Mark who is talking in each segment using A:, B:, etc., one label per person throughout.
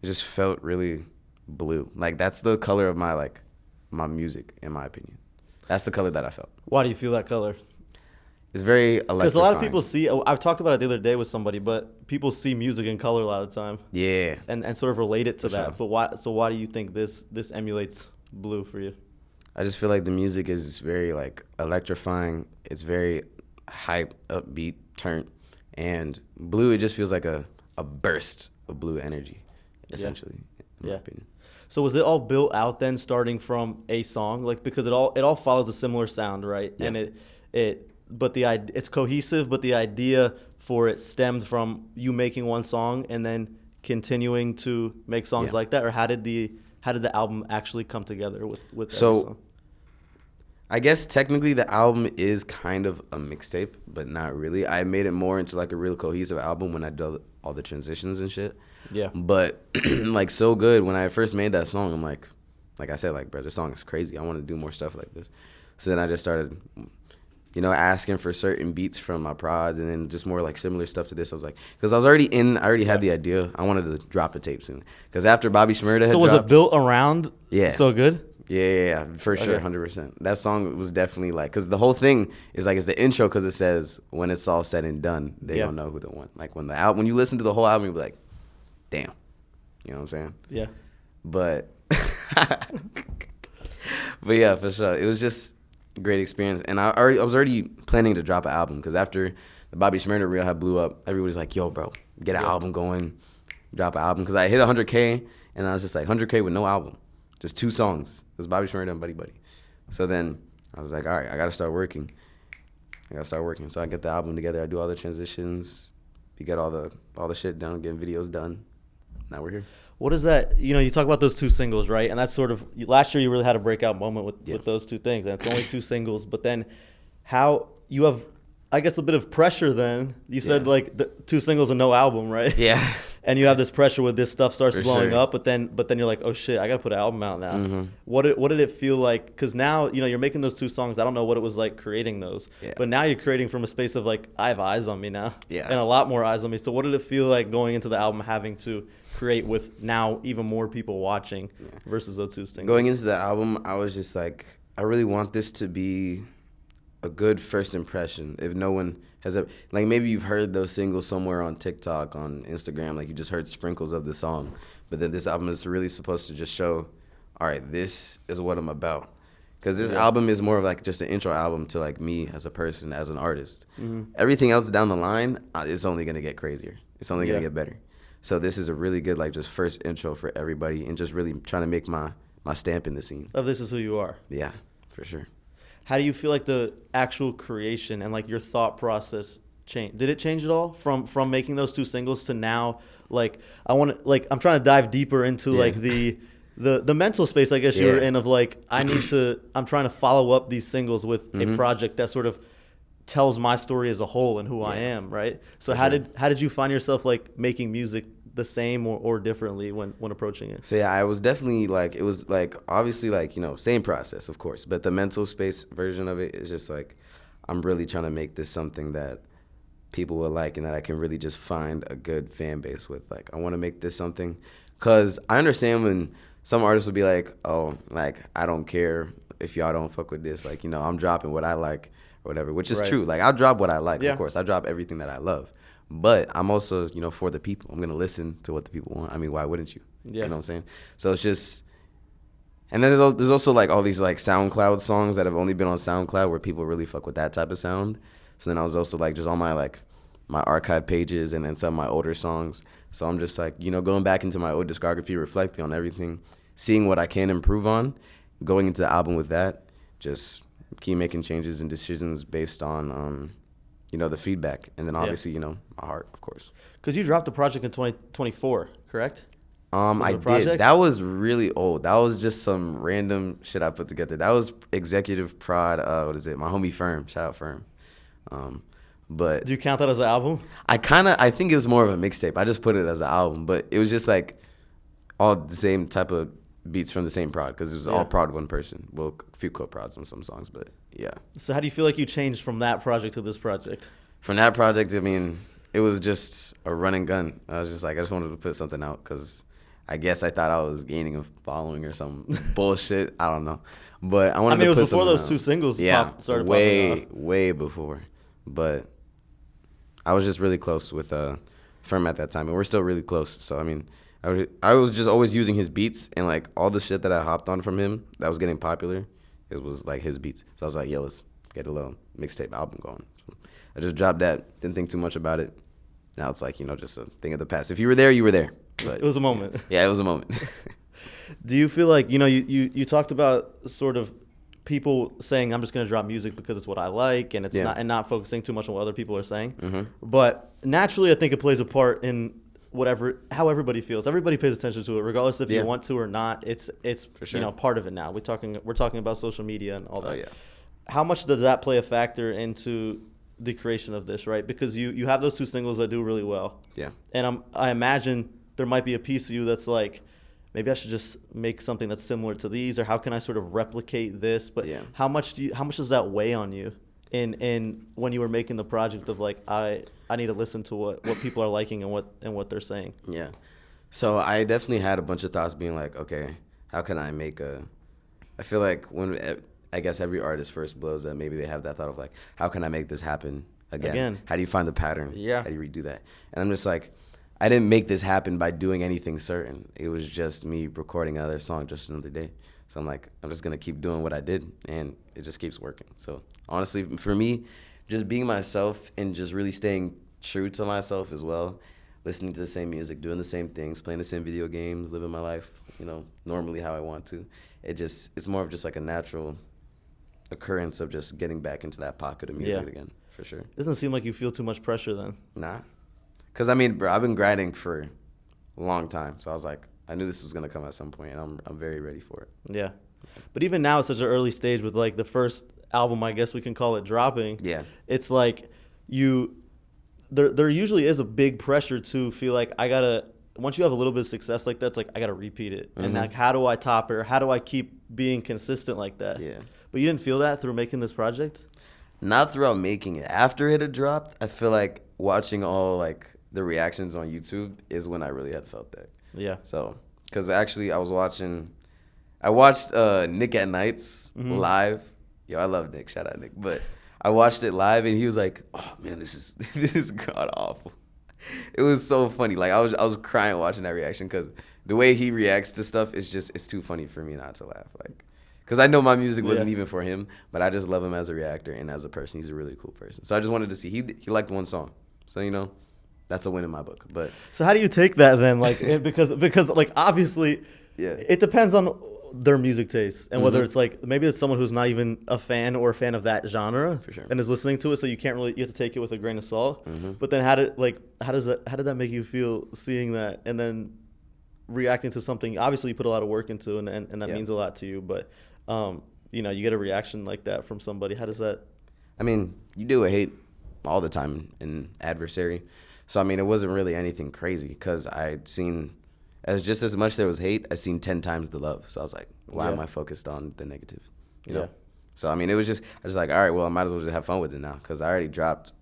A: it just felt really blue. Like that's the color of my music, in my opinion. That's the color that I felt.
B: Why do you feel that color?
A: It's very electrifying.
B: Because a lot of people see. I've talked about it the other day with somebody, but people see music in color a lot of the time.
A: Yeah.
B: And sort of relate it to
A: For
B: that.
A: sure.
B: But why? So why do you think this emulates blue for you?
A: I just feel like the music is very like electrifying. It's very hype, upbeat, turnt, and blue. It just feels like a burst of blue energy, essentially. In my opinion.
B: So was it all built out then, starting from a song, like because it all follows a similar sound, right?
A: Yeah.
B: And it's cohesive, but the idea for it stemmed from you making one song and then continuing to make songs like that, or how did the album actually come together with that song?
A: I guess technically the album is kind of a mixtape, but not really. I made it more into like a real cohesive album when I did all the transitions and shit.
B: Yeah.
A: But like so good when I first made that song, I'm like I said, like, bro, this song is crazy. I want to do more stuff like this. So then I just started, asking for certain beats from my prods, and then just more like similar stuff to this. I was like, because I already had the idea. I wanted to drop the tape soon. Because after Bobby Shmurda had
B: So was
A: dropped,
B: it built around?
A: Yeah.
B: So good.
A: Yeah, for sure, 100%. That song was definitely like, because the whole thing is like, it's the intro, because it says, when it's all said and done, they don't know who the one. Like when you listen to the whole album, you'll be like, damn. You know what I'm saying?
B: Yeah.
A: But yeah, for sure. It was just a great experience. And I was already planning to drop an album, because after the Bobby Shmurda reel had blew up, everybody's like, yo, bro, get an album going, drop an album. Because I hit 100K, and I was just like, 100K with no album. Just 2 songs. It was Bobby Shmurda and Buddy Buddy. So then I was like, all right, I got to start working. So I get the album together. I do all the transitions. We get all the shit done, getting videos done. Now we're here.
B: What is that? You talk about those 2 singles, right? And that's sort of, last year you really had a breakout moment with those 2 things. And it's only 2 singles. But then how you have, I guess, a bit of pressure then. You said like the 2 singles and no album, right?
A: Yeah.
B: And you have this pressure with this stuff starts
A: For
B: blowing
A: sure.
B: up, but then you're like, oh shit, I gotta put an album out now.
A: Mm-hmm.
B: What did it feel like? Because now you're making those 2 songs. I don't know what it was like creating those, but now you're creating from a space of like, I have eyes on me now, and a lot more eyes on me. So what did it feel like going into the album, having to create with now even more people watching versus those 2 singles?
A: Going into the album, I was just like, I really want this to be a good first impression. If no one has ever, like, maybe you've heard those singles somewhere on TikTok, on Instagram, like you just heard sprinkles of the song, but then this album is really supposed to just show, all right, this is what I'm about. Because this album is more of like just an intro album to like me as a person, as an artist. Mm-hmm. Everything else down the line, it's only gonna get crazier. It's only gonna get better. So this is a really good like just first intro for everybody, and just really trying to make my stamp in the scene.
B: Of this is who you are.
A: Yeah, for sure.
B: How do you feel like the actual creation and like your thought process changed? Did it change at all from making those 2 singles to now? Like I'm trying to dive deeper into like the mental space, I guess you were in, of like, I'm trying to follow up these singles with a project that sort of tells my story as a whole and who I am, right? So how did you find yourself like making music the same or differently when approaching it?
A: So I was definitely like, it was like, obviously like, same process, of course, but the mental space version of it is just like, I'm really trying to make this something that people will like, and that I can really just find a good fan base with. Like, I want to make this something, because I understand when some artists would be like, oh, like, I don't care if y'all don't fuck with this. Like, I'm dropping what I like or whatever, which is true. Like, I'll drop what I like, of course. I drop everything that I love. But I'm also, for the people. I'm going to listen to what the people want. I mean, why wouldn't you?
B: Yeah.
A: You know what I'm saying? So it's just, and then there's also like all these like SoundCloud songs that have only been on SoundCloud where people really fuck with that type of sound. So then I was also like just on my archive pages, and then some of my older songs. So I'm just like, going back into my old discography, reflecting on everything, seeing what I can improve on, going into the album with that, just keep making changes and decisions based on, the feedback. And then obviously, my heart, of course.
B: Because you dropped the project in 2024, correct?
A: I did. That was really old. That was just some random shit I put together. That was executive prod. What is it? My homie Firm. Shout out Firm. But
B: do you count that as an album?
A: I think it was more of a mixtape. I just put it as an album, but it was just like all the same type of beats from the same prod, because it was all prod one person. Well, a few co-prods on some songs, but yeah.
B: So how do you feel like you changed from that project to this project?
A: From that project, I mean, it was just a run and gun. I was just like, I just wanted to put something out, because I guess I thought I was gaining a following or some bullshit. I don't know. But I wanted
B: mean,
A: to
B: it
A: put
B: was before
A: something
B: those
A: out.
B: two singles started
A: way,
B: popping off.
A: way before. But I was just really close with Firm at that time, and we're still really close. So I mean, I was just always using his beats, and like all the shit that I hopped on from him that was getting popular, it was like his beats. So I was like, yeah, let's get a little mixtape album going. So I just dropped that. Didn't think too much about it. Now it's like, just a thing of the past. If you were there, you were there. But
B: It was a moment.
A: yeah, it was a moment.
B: Do you feel like, you talked about sort of people saying, I'm just going to drop music because it's what I like, and it's not focusing too much on what other people are saying.
A: Mm-hmm.
B: But naturally, I think it plays a part in how everybody feels. Everybody pays attention to it, regardless if you want to or not. It's
A: For sure.
B: part of it now. We're talking about social media and all that.
A: Oh, yeah.
B: How much does that play a factor into the creation of this, right? Because you have those two singles that do really well.
A: Yeah.
B: And I imagine there might be a piece of you that's like, maybe I should just make something that's similar to these, or how can I sort of replicate this? But how much does that weigh on you in when you were making the project of like, I need to listen to what people are liking and what they're saying?
A: Yeah. So I definitely had a bunch of thoughts being like, okay, how can I make I feel like I guess every artist first blows that maybe they have that thought of like, how can I make this happen again? How do you find the pattern?
B: Yeah.
A: How do you redo that? And I'm just like, I didn't make this happen by doing anything certain. It was just me recording another song just another day. So I'm like, I'm just going to keep doing what I did, and it just keeps working. So honestly, for me, just being myself and just really staying true to myself as well, listening to the same music, doing the same things, playing the same video games, living my life, normally how I want to. It's more of just like a natural occurrence of just getting back into that pocket of music again, for sure.
B: Doesn't seem like you feel too much pressure then.
A: Nah. Because, I mean, bro, I've been grinding for a long time. So I was like, I knew this was going to come at some point, and I'm very ready for it.
B: Yeah. But even now, it's such an early stage with, like, the first album, I guess we can call it, dropping.
A: Yeah.
B: It's like there usually is a big pressure to feel like once you have a little bit of success like that, it's like, I got to repeat it. Mm-hmm. And, like, how do I top it? Or how do I keep being consistent like that?
A: Yeah.
B: But you didn't feel that through making this project?
A: Not throughout making it. After it had dropped, I feel like watching all, like, the reactions on YouTube is when I really had felt that.
B: Yeah.
A: So, because actually I watched Nick at Nights live. Yo, I love Nick. Shout out Nick. But I watched it live, and he was like, "Oh man, this is god awful." It was so funny. Like I was crying watching that reaction because the way he reacts to stuff is it's too funny for me not to laugh. Like, because I know my music wasn't even for him, but I just love him as a reactor and as a person. He's a really cool person. So I just wanted to see. He liked one song, so that's a win in my book. But
B: so how do you take that then? Like because like obviously, it depends on their music taste and whether it's like maybe it's someone who's not even a fan or a fan of that genre
A: for sure and
B: is listening to it, so you have to take it with a grain of salt. But then how did that make you feel seeing that and then reacting to something obviously you put a lot of work into and that means a lot to you, but you get a reaction like that from somebody? How does that?
A: I mean, you do hate all the time in adversary. So, I mean, it wasn't really anything crazy because I'd seen, just as much there was hate, I've seen 10 times the love. So I was like, why am I focused on the negative? So, I mean, I was like, all right, well, I might as well just have fun with it now because I already dropped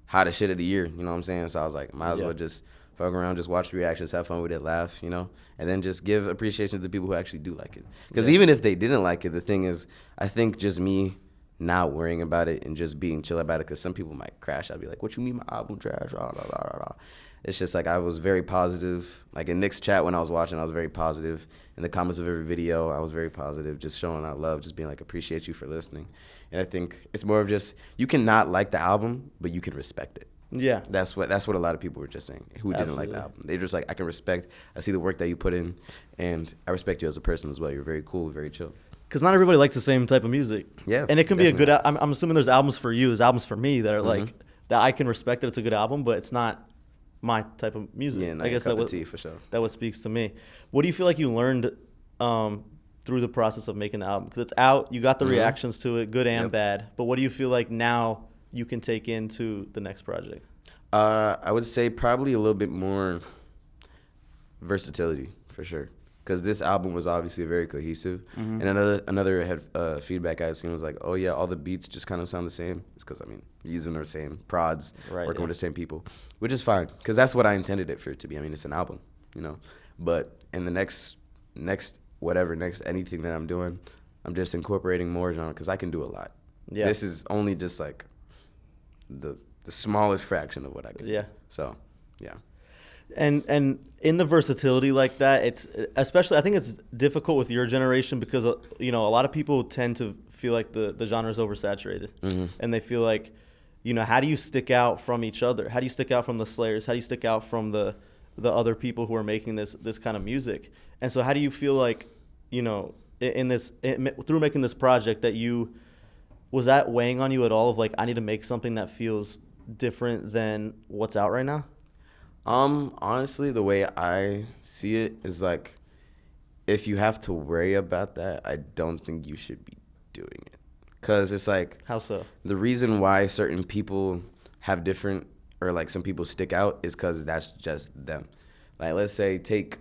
A: hottest shit of the year, you know what I'm saying? So I was like, might as well just fuck around, just watch the reactions, have fun with it, laugh, and then just give appreciation to the people who actually do like it. Because even if they didn't like it, the thing is, I think just me not worrying about it and just being chill about it, because some people might crash. I'd be like, what you mean my album trash? Blah, blah, blah, blah, blah. It's just like I was very positive. Like in Nick's chat when I was watching, I was very positive. In the comments of every video, I was very positive, just showing out love, just being like, appreciate you for listening. And I think it's more of just, you can not like the album, but you can respect it.
B: Yeah.
A: That's what a lot of people were just saying who didn't like the album. They're just like, I see the work that you put in, and I respect you as a person as well. You're very cool, very chill.
B: Because not everybody likes the same type of music.
A: Yeah.
B: And it can be a good, I'm assuming there's albums for you, there's albums for me that are like, that I can respect that it's a good album, but it's not my type of music.
A: Yeah,
B: I guess that
A: tea for sure.
B: That what speaks to me. What do you feel like you learned through the process of making the album? Because it's out, you got the reactions to it, good and bad. But what do you feel like now you can take into the next project?
A: I would say probably a little bit more versatility for sure. Because this album was obviously very cohesive. And another feedback I had seen was like, oh yeah, all the beats just kind of sound the same. It's because, using the same prods, working with the same people, which is fine. Because that's what I intended it for it to be. It's an album, But in the next anything that I'm doing, I'm just incorporating more genre because I can do a lot.
B: Yeah.
A: This is only just like the smallest fraction of what I can do. So, yeah.
B: And in the versatility like that, it's especially, I think it's difficult with your generation because, you know, a lot of people tend to feel like the genre is oversaturated. And they feel like, you know, how do you stick out from each other? How do you stick out from the Slayers? How do you stick out from the other people who are making this kind of music? And so how do you feel like, you know, through making this project was that weighing on you at all of like, I need to make something that feels different than what's out right now?
A: Honestly, the way I see it is like, if you have to worry about that, I don't think you should be doing it. Because it's like...
B: How so?
A: The reason why certain people have different, or like some people stick out is because that's just them. Like, let's take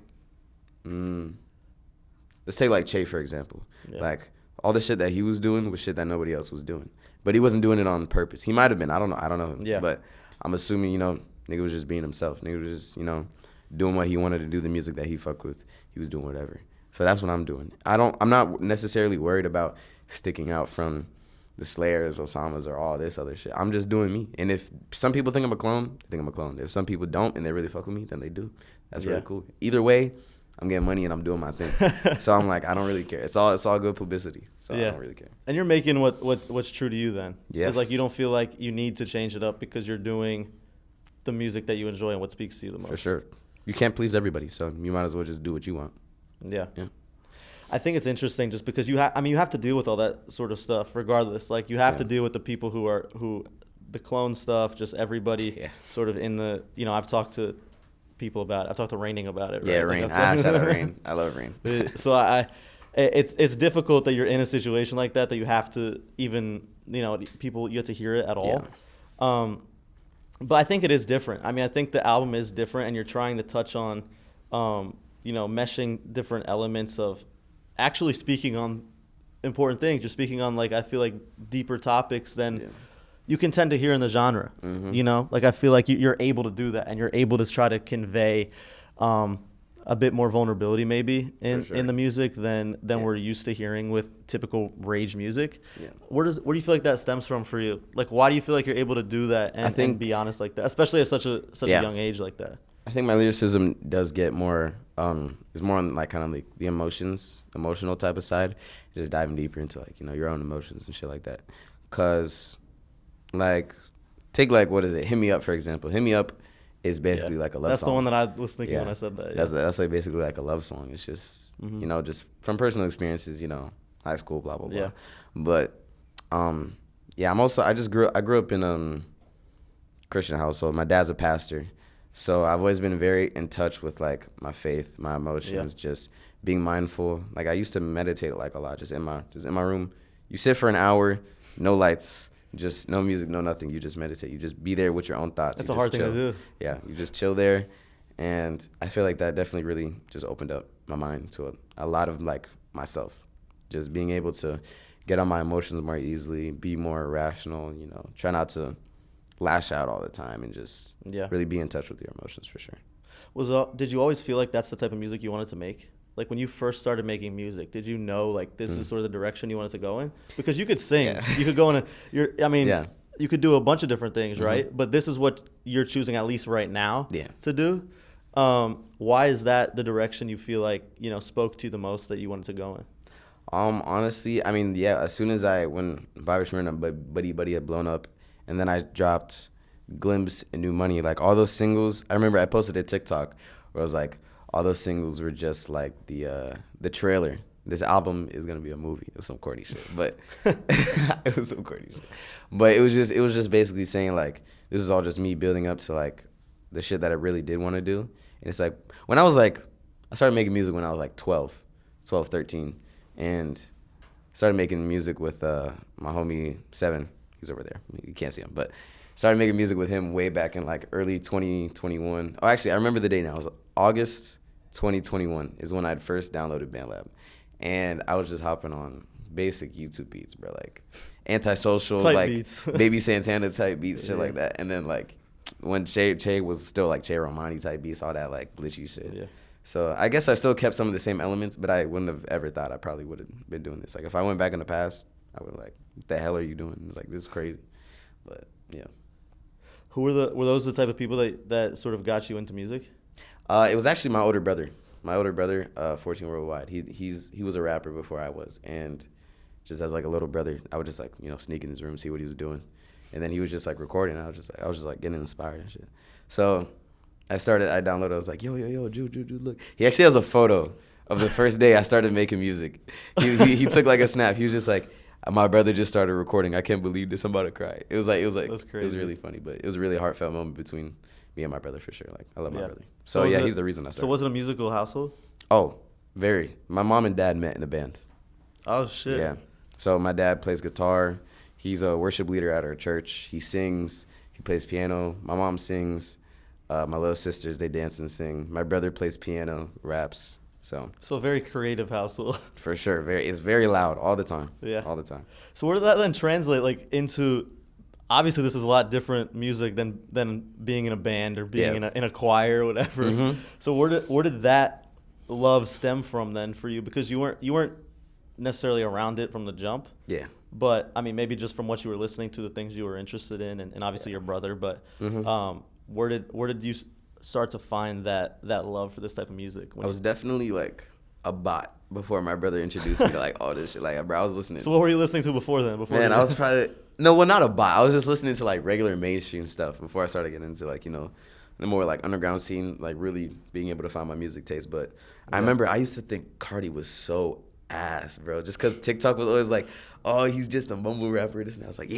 A: like Che, for example. Yeah. Like, all the shit that he was doing was shit that nobody else was doing. But he wasn't doing it on purpose. He might have been. I don't know him.
B: Yeah.
A: But I'm assuming, you know, nigga was just being himself. Nigga was just, you know, doing what he wanted to do, the music that he fucked with. He was doing whatever. So that's what I'm doing. I'm not necessarily worried about sticking out from the Slayers, Osamas, or all this other shit. I'm just doing me. And if some people think I'm a clone, I think I'm a clone. If some people don't and they really fuck with me, then they do. That's really cool. Either way, I'm getting money and I'm doing my thing. So I'm like, I don't really care. It's all good publicity. So I don't really care.
B: And you're making what's true to you then.
A: Yes.
B: It's like you don't feel like you need to change it up because you're doing the music that you enjoy and what speaks to you the most.
A: For sure. You can't please everybody, so you might as well just do what you want.
B: Yeah. I think it's interesting just because you have to deal with all that sort of stuff regardless. Like you have to deal with the people who the clone stuff, just everybody sort of in the, you know, I've talked to people about it. I've talked to Raining about it. Right?
A: Yeah, Rain. Shout out Rain. I love Rain.
B: So it's difficult that you're in a situation like that you have to even, you know, people, you have to hear it at all. Yeah. But I think it is different. I mean, I think the album is different and you're trying to touch on, you know, meshing different elements of actually speaking on important things. You're speaking on, like, I feel like deeper topics than you can tend to hear in the genre. You know, like I feel like you're able to do that and you're able to try to convey a bit more vulnerability maybe in the music than we're used to hearing with typical rage music. Yeah. Where do you feel like that stems from for you? Like, why do you feel like you're able to do that and be honest like that, especially at such a young age like that?
A: I think my lyricism does get more is more on like kind of like the emotional type of side, just diving deeper into like, you know, your own emotions and shit like that. Cause like take like, what is it? Hit Me Up, for example. Hit Me Up is basically like a love song.
B: That's the one that I was thinking when I said that. Yeah.
A: That's like basically like a love song. It's just, you know, just from personal experiences, you know, high school, blah, blah, blah. Yeah. But, I grew up in Christian household. My dad's a pastor. So I've always been very in touch with like my faith, my emotions, just being mindful. Like I used to meditate like a lot, just in my room. You sit for an hour, no lights, just no music, no nothing. You just meditate. You just be there with your own thoughts.
B: That's a hard thing to do.
A: Yeah, you just chill there. And I feel like that definitely really just opened up my mind to a lot of like myself. Just being able to get on my emotions more easily, be more rational, you know, try not to lash out all the time and just really be in touch with your emotions for sure.
B: Did you always feel like that's the type of music you wanted to make? Like when you first started making music, did you know like this is sort of the direction you wanted to go in? Because you could sing, you could go in you could do a bunch of different things, right? But this is what you're choosing at least right now to do. Why is that the direction you feel like, you know, spoke to you the most that you wanted to go in?
A: Honestly, I mean, as soon as when Bobby Schmurda and Buddy had blown up, and then I dropped Glimpse and New Money, like all those singles, I remember I posted a TikTok where I was like, all those singles were just like the trailer. This album is gonna be a movie. It was some corny shit, but it was some corny shit. But it was just basically saying like, this is all just me building up to like the shit that I really did want to do. And it's like, I started making music when I was like 12, 13, and started making music with my homie Seven. He's over there. You can't see him, but started making music with him way back in like early 2021. Oh, actually, I remember the date now. It was August 2021 is when I'd first downloaded BandLab. And I was just hopping on basic YouTube beats, bro, like antisocial,
B: type
A: like
B: beats.
A: Baby Santana type beats, shit like that. And then like when Che was still like Che Romani type beats, all that like glitchy shit. Yeah. So I guess I still kept some of the same elements, but I wouldn't have ever thought I probably would have been doing this. Like if I went back in the past, I would like, what the hell are you doing? It's like, this is crazy. But yeah.
B: Were those the type of people that sort of got you into music?
A: It was actually my older brother. My older brother, 14 Worldwide. He was a rapper before I was, and just as like a little brother, I would just like sneak in his room, see what he was doing, and then he was just like recording. I was just like getting inspired and shit. So I downloaded. I was like, yo, Jude, look. He actually has a photo of the first day I started making music. He took like a snap. He was just like, my brother just started recording. I can't believe this. I'm about to cry. It was like
B: That's crazy.
A: It was really funny, but it was a really heartfelt moment between me and my brother for sure. Like I love my brother.
B: So
A: yeah, he's the reason I started.
B: So was it a musical household?
A: Oh, very. My mom and dad met in a band.
B: Oh shit.
A: Yeah. So my dad plays guitar. He's a worship leader at our church. He sings. He plays piano. My mom sings. My little sisters, they dance and sing. My brother plays piano, raps. So
B: a very creative household.
A: For sure. It's very loud all the time.
B: Yeah.
A: All the time.
B: So where did that then translate like into? Obviously, this is a lot different music than being in a band or being in a choir or whatever. Mm-hmm. So where did that love stem from then for you? Because you weren't necessarily around it from the jump.
A: Yeah.
B: But I mean, maybe just from what you were listening to, the things you were interested in, and obviously your brother. But where did you start to find that love for this type of music?
A: I was definitely like a bot before my brother introduced me to like all this shit. Like, bro, I was listening.
B: So what were you listening to before then?
A: I was probably not a bot. I was just listening to like regular mainstream stuff before I started getting into like the more like underground scene, like really being able to find my music taste. But I remember I used to think Cardi was so ass, bro, just because TikTok was always like, oh, he's just a mumble rapper. And I was like,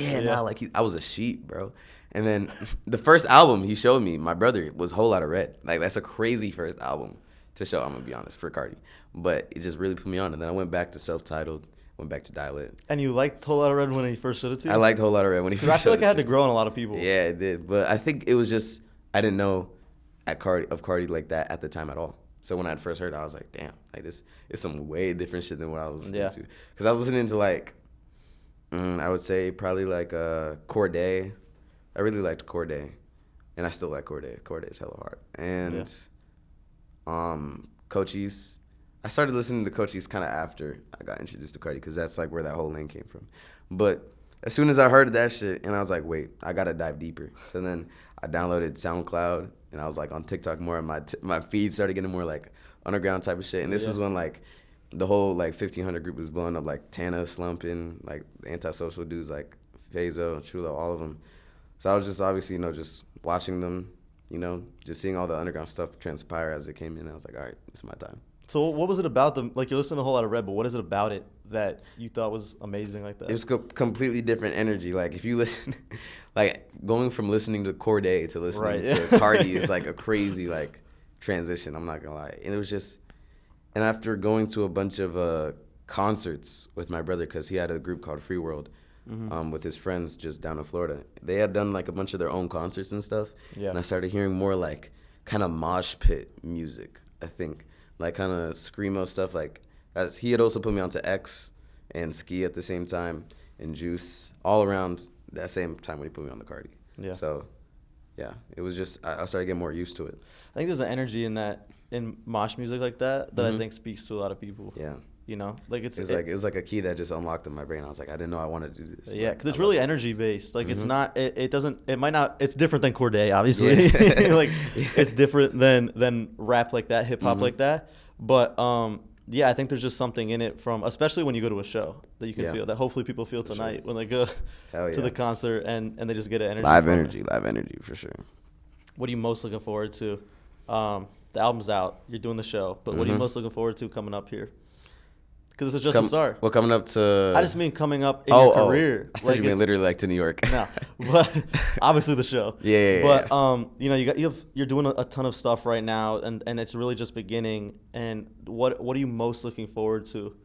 A: I was a sheep, bro. And then the first album he showed me, my brother, was Whole Lotta Red. Like, that's a crazy first album to show, I'm going to be honest, for Cardi. But it just really put me on. And then I went back to self-titled, went back to Dial It.
B: And you liked Whole Lotta Red when he first showed it to you?
A: I liked Whole Lotta Red when he first showed it to me.
B: I feel like it had to grow on a lot of people.
A: Yeah, it did. But I think it was just, I didn't know of Cardi like that at the time at all. So when I first heard it, I was like, damn, like this is some way different shit than what I was listening to. Because I was listening to like, I would say probably like Cordae. I really liked Cordae, and I still like Cordae. Cordae is hella hard. And Cochise. I started listening to Cochise kind of after I got introduced to Cardi, because that's like where that whole lane came from. But as soon as I heard that shit, and I was like, wait, I got to dive deeper. So then I downloaded SoundCloud, and I was like on TikTok more, and my feed started getting more like underground type of shit. And this is when like the whole like 1500 group was blowing up, like Tana, Slumpin', like the Antisocial dudes like Fazo, Chulo, all of them. So I was just obviously, just watching them, just seeing all the underground stuff transpire as it came in. I was like, all right, it's my time.
B: So what was it about them? Like, you're listening to a whole lot of Red, but what is it about it that you thought was amazing like that?
A: It was completely different energy. Like, if you listen, like, going from listening to Cordae to listening to Cardi is like a crazy, like, transition. I'm not going to lie. And it was just, and after going to a bunch of concerts with my brother, because he had a group called Free World, with his friends just down in Florida. They had done like a bunch of their own concerts and stuff. Yeah. And I started hearing more like kind of mosh pit music, I think. Like kind of screamo stuff. Like, as he had also put me onto X and Ski at the same time, and Juice, all around that same time when he put me on the Cardi. Yeah. So, yeah, it was just, I started getting more used to it.
B: I think there's an energy in mosh music like that I think speaks to a lot of people.
A: Yeah.
B: Like
A: it was like a key that just unlocked in my brain. I was like, I didn't know I wanted to do this.
B: Yeah, because it's really energy based. Like it's not. It might not. It's different than Cordae, obviously. Yeah. Like it's different than rap like that, hip hop like that. But I think there's just something in it from, especially when you go to a show, that you can feel, that hopefully people feel tonight when they go to the concert and they just get an energy.
A: Live energy for sure.
B: What are you most looking forward to? The album's out. You're doing the show, but what are you most looking forward to coming up here? Because this is just a start.
A: Well, coming up to...
B: I just mean coming up in your career.
A: I thought you meant literally like to New York.
B: No, but obviously the show.
A: Yeah.
B: But you're doing a ton of stuff right now, and it's really just beginning. And what are you most looking forward to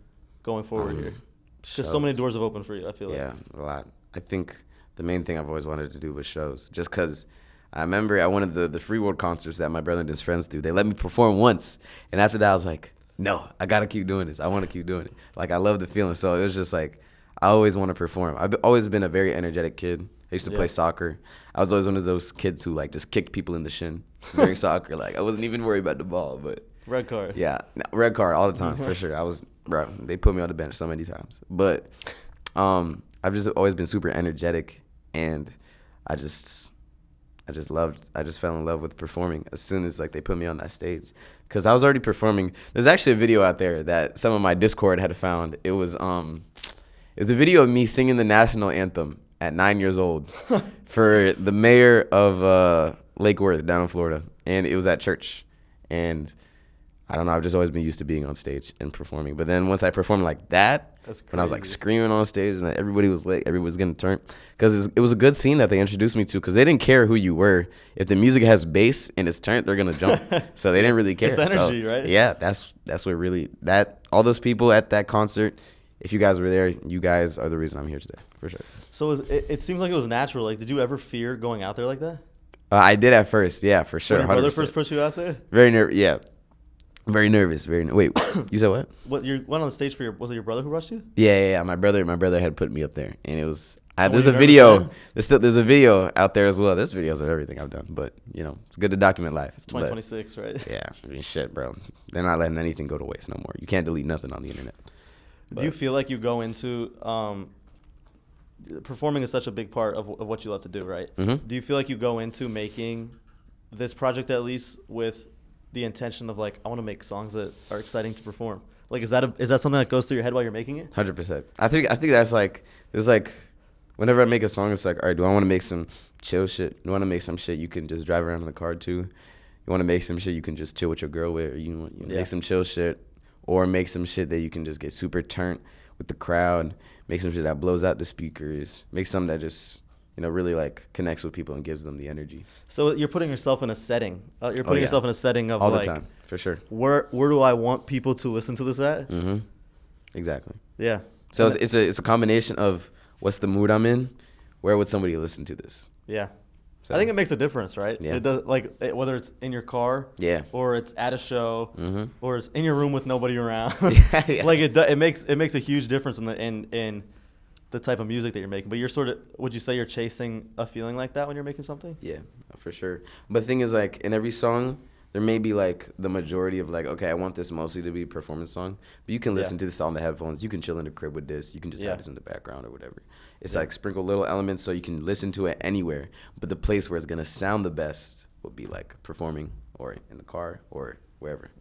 B: going forward here? Because so many doors have opened for you, I feel like.
A: Yeah, a lot. I think the main thing I've always wanted to do was shows. Just because I remember I wanted the Free World concerts that my brother and his friends do. They let me perform once, and after that I was like, no, I got to keep doing this. I want to keep doing it. Like, I love the feeling. So it was just like, I always want to perform. I've always been a very energetic kid. I used to play soccer. I was always one of those kids who, like, just kicked people in the shin during soccer. Like, I wasn't even worried about the ball. But
B: Red card.
A: Yeah, red card all the time for sure. They put me on the bench so many times. But I've just always been super energetic, and I just fell in love with performing as soon as like they put me on that stage, because I was already performing. There's actually a video out there that some of my Discord had found. It was a video of me singing the national anthem at 9 years old for the mayor of Lake Worth down in Florida, and it was at church. And I don't know, I've just always been used to being on stage and performing. But then once I performed like that, when I was like screaming on stage and everybody was lit, everybody was getting turned, because it was a good scene that they introduced me to, because they didn't care who you were. If the music has bass and it's turned, they're gonna jump. So they didn't really care.
B: It's energy, right?
A: Yeah, that's what really, all those people at that concert, if you guys were there, you guys are the reason I'm here today, for sure.
B: So it seems like it was natural. Like, did you ever fear going out there like that?
A: I did at first, yeah, for sure.
B: When your brother
A: 100%.
B: first pushed you out there?
A: Very nervous, yeah. Very nervous. Wait, you said what?
B: What, you went on the stage was it your brother who rushed you?
A: Yeah. My brother had put me up there, and it was.
B: And
A: There's
B: were
A: a
B: you
A: video.
B: nervous
A: There's a video out there as well. There's videos of everything I've done, but it's good to document life.
B: It's 2026, right?
A: Yeah, I mean, shit, bro. They're not letting anything go to waste no more. You can't delete nothing on the internet.
B: Do you feel like you go into performing is such a big part of what you love to do, right?
A: Mm-hmm.
B: Do you feel like you go into making this project at least with the intention of like, I want to make songs that are exciting to perform? Like, is that something that goes through your head while you're making it?
A: 100%. I think that's like, it's like, whenever I make a song, it's like, all right, do I want to make some chill shit? Do I want to make some shit you can just drive around in the car to? You want to make some shit you can just chill with your girl with? Or you want make some chill shit, or make some shit that you can just get super turned with the crowd, make some shit that blows out the speakers, make something that just, really like connects with people and gives them the energy.
B: So you're putting yourself in a setting. You're putting yourself in a setting of
A: all
B: like,
A: the time, for sure.
B: Where do I want people to listen to this at?
A: Mm-hmm. Exactly.
B: Yeah.
A: So it's a combination of what's the mood I'm in, where would somebody listen to this?
B: Yeah.
A: So,
B: I think it makes a difference, right?
A: Yeah.
B: It does, like whether it's in your car, or it's at a show, or it's in your room with nobody around.
A: Yeah.
B: Like it makes a huge difference in the type of music that you're making. But you're would you say you're chasing a feeling like that when you're making something?
A: Yeah, for sure. But the thing is, like, in every song, there may be like the majority of like, okay, I want this mostly to be a performance song, but you can listen to this on the headphones. You can chill in the crib with this. You can just have this in the background or whatever. It's like sprinkle little elements so you can listen to it anywhere. But the place where it's gonna sound the best would be like performing or in the car or wherever.